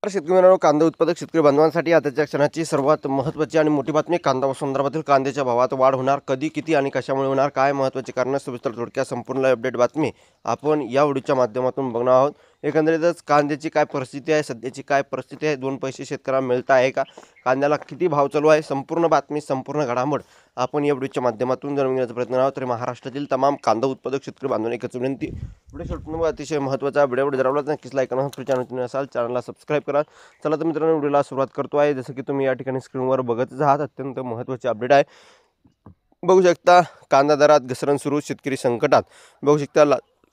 शेतकरी मित्रांनो, कांदा उत्पादक शेतकरी बांधवांसाठी आताच्या क्षणाची सर्वात महत्त्वाची आणि मोठी बातमी. कांदा संदर्भातील कांद्याच्या भावात वाढ होणार, कधी, किती आणि कशामुळे होणार, काय महत्त्वाची कारण, सविस्तर थोडक्यात संपूर्ण अपडेट बातमी आपण या व्हिडिओच्या माध्यमातून बघणार आहोत. एकंदरीतच कांद्याची काय परिस्थिती आहे, सध्याची काय परिस्थिती आहे, 2 पैसे शेतकऱ्यांना मिळत आहे का, कांद्याला किती भाव चालू आहे, संपूर्ण बातमी, संपूर्ण घडामोड आपण या व्हिडिओच्या माध्यमातून जाणून घेण्याचा प्रयत्न आहोत. तर महाराष्ट्रातील तमाम कांदा उत्पादक शेतकरी बांधवांना एकच विनंती, व्हिडिओ शेवटपर्यंत अतिशय महत्त्वाचा व्हिडिओ जर आवडला तर नक्कीच लाईक करा, चॅनल असाल चॅनलला सबस्क्राईब करा. चला तर मित्रांनो, व्हिडिओला सुरुवात करतो आहे. जसं की तुम्ही या ठिकाणी स्क्रीनवर बघतच आहात, अत्यंत महत्त्वाची अपडेट आहे. बघू शकता, कांदा दरात घसरण सुरू, शेतकरी संकटात. बघू शकता,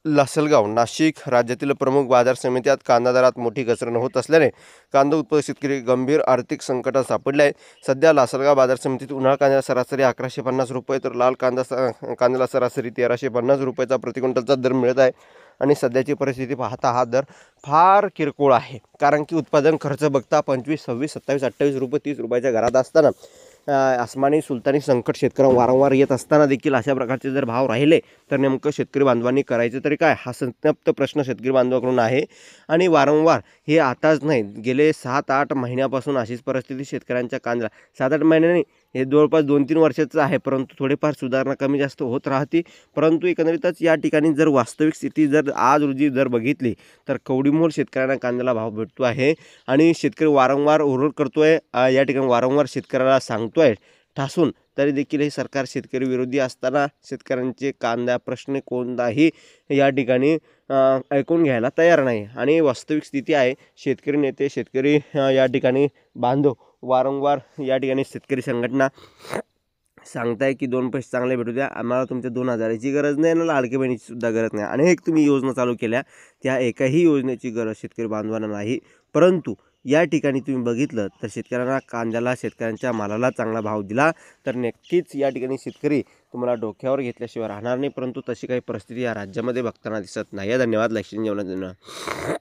लासलगाव, नाशिक राज्यातील प्रमुख बाजार समित्यात कांदा दरात मोठी घसरण होत असल्याने कांदा उत्पादक शेतकरी गंभीर आर्थिक संकटात सापडले आहेत. सध्या लासलगाव बाजार समितीत उन्हाळा कांद्याला सरासरी 1150 रुपये तर लाल कांद्याला सरासरी 1350 रुपयाचा प्रति क्विंटलचा दर मिळत आहे. आणि सध्याची परिस्थिती पाहता हा दर फार किरकोळ आहे, कारण की उत्पादन खर्च बघता 25, 26, 27, 28 रुपये 30 रुपयाच्या घरात असताना आसमानी सुलतानी संकट शेतकऱ्यांना वारंवार येत असताना देखील अशा प्रकारचे जर भाव राहिले तर नेमकं शेतकरी बांधवांनी करायचं तरी काय, हा संतप्त प्रश्न शेतकरी बांधवाकडून आहे. आणि वारंवार हे आताच नाही, गेले 7-8 महिन्यापासून अशीच परिस्थिती शेतकऱ्यांच्या कांद्याला, 7-8 महिने नाही, हे जवळपास 2-3 वर्षाचं आहे. परंतु थोडेफार सुधारणा कमी जास्त होत राहते. परंतु एकंदरीतच या ठिकाणी जर वास्तविक स्थिती जर आज रोजी जर बघितली तर कवडीमोल शेतकऱ्यांना कांद्याला भाव भेटतो आहे. आणि शेतकरी वारंवार ओरड करतोय, या ठिकाणी वारंवार शेतकऱ्याला सांगतोय ठासून, तरी देखील हे सरकार शेतकरी विरोधी असताना शेतकऱ्यांचे कांदा प्रश्न कोणताही या ठिकाणी ऐकून घ्यायला तयार नाही. आणि वास्तविक स्थिती आहे, शेतकरी नेते, शेतकरी या ठिकाणी बांधव वारंवार या ठिकाणी शेतकरी संघटना सांगताय की 2 पैसे चांगले भेटू द्या, आम्हाला तुमच्या 2000ची गरज नाही आणि लाडकी बहिणीची सुद्धा गरज नाही. अनेक तुम्ही योजना चालू केल्या, त्या एकाही योजनेची गरज शेतकरी बांधवांना नाही. परंतु या ठिकाणी तुम्ही बघितलं तर शेतकऱ्यांना कांद्याला, शेतकऱ्यांच्या मालाला चांगला भाव दिला तर नक्कीच या ठिकाणी शेतकरी तुम्हाला डोक्यावर घेतल्याशिवाय राहणार नाही. परंतु तशी काही परिस्थिती या राज्यामध्ये बघताना दिसत नाही. धन्यवाद. लक्ष्मी जेवणात.